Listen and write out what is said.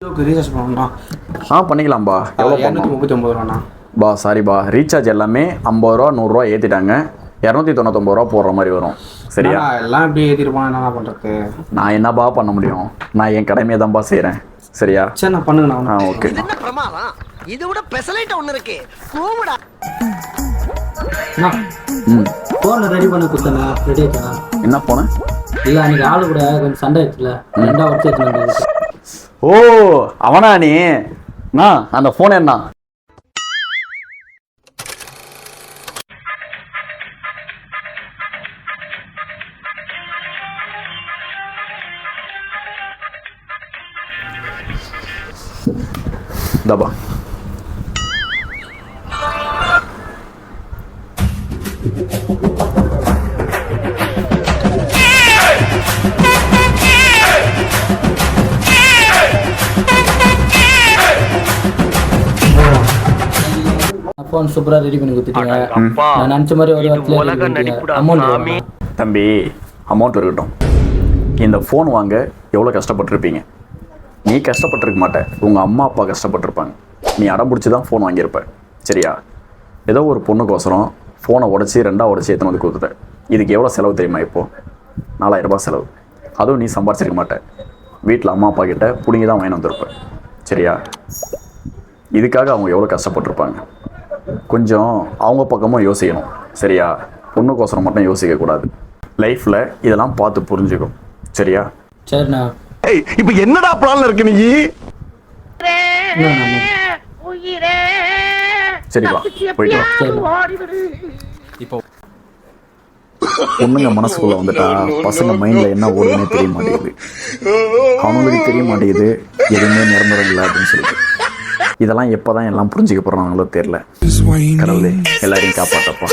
Recharge பண்ணணும்ண்ணா. பண்ணிக்கலாம்பா. எவ்வளோ பண்ணணும்? 239 ரூபாண்ணா. சாரிப்பா, ரீசார்ஜ் எல்லாமே 50 ரூபா 100 ரூபா ஏற்றிட்டாங்க. 299 ரூபா போடுற மாதிரி வரும். சரியா? எல்லாம் எப்படி ஏற்றிருப்பான், என்ன பண்ணுறது? நான் என்னப்பா பண்ண முடியும்? நான் என் கடமையை தான்ப்பா செய்கிறேன். சரியா? சரி, நான் பண்ணுங்கண்ணா. ஓகே. இது விட பெசலைட் ஒன்று இருக்கு. கூமுடா. ஃபோனை ரெடி பண்ணி கொடுத்தேண்ணா. ரெடி ஆச்சுண்ணா. என்ன போன? இல்லை, அன்றைக்கி ஆளு கூட கொஞ்சம் சண்டை ஆச்சுல, 2 வருஷம் எடுத்துன்னு. ஓ, அவனா நீ? அந்த ஃபோன் என்ன? தபா ஃபோன் சூப்பராக ரெடி பண்ணி கொடுத்துட்டீங்க. நான் நினச்ச மாதிரி ஒரு வாரத்தில் அமௌண்ட். தம்பி, அமௌண்ட் இருக்கட்டும். இந்த ஃபோன் வாங்க எவ்வளோ கஷ்டப்பட்டுருப்பீங்க? நீ கஷ்டப்பட்டுருக்க மாட்ட, உங்கள் அம்மா அப்பா கஷ்டப்பட்டுருப்பாங்க. நீ அடம் பிடிச்சி தான் ஃபோன் வாங்கியிருப்ப. சரியா? ஏதோ ஒரு பொண்ணுக்கோசரம் ஃபோனை உடச்சி 2 உடச்சி எத்தனை வந்து கொடுத்துட்ட. இதுக்கு எவ்வளோ செலவு தெரியுமா? இப்போது 4000 ரூபாய் செலவு. அதுவும் நீ சம்பாரிச்சிருக்க மாட்டேன். வீட்டில் அம்மா அப்பா கிட்ட பிடிங்கி தான் வாங்கி வந்திருப்பேன். சரியா? இதுக்காக அவங்க எவ்வளோ கஷ்டப்பட்டுருப்பாங்க. கொஞ்சம் அவங்க பக்கமும் யோசிக்கணும். சரியா? பொண்ணுக்கோசரம் மட்டும் யோசிக்கக்கூடாது. லைஃப்பில் இதெல்லாம் பார்த்து புரிஞ்சுக்கும். சரியா? சரிண்ணா. இப்போ என்னடா பிளான்ல இருக்கு நீ? சரிப்பா, போயிட்டு வா. இப்போ பொண்ணுங்க மனசுக்குள்ள வந்துட்டா பசங்க மைண்டில் என்ன ஓடுதுன்னே தெரிய மாட்டேங்குது. அவங்களுக்கு தெரிய மாட்டேங்குது எதுவுமே நிரந்தரம் இல்லை அப்படின்னு சொல்லிட்டு. இதெல்லாம் எப்போதான் எல்லாம் புரிஞ்சுக்க போகிறாங்களோ தெரியல. கடவுளே, எல்லாரையும் காப்பாற்றப்பா.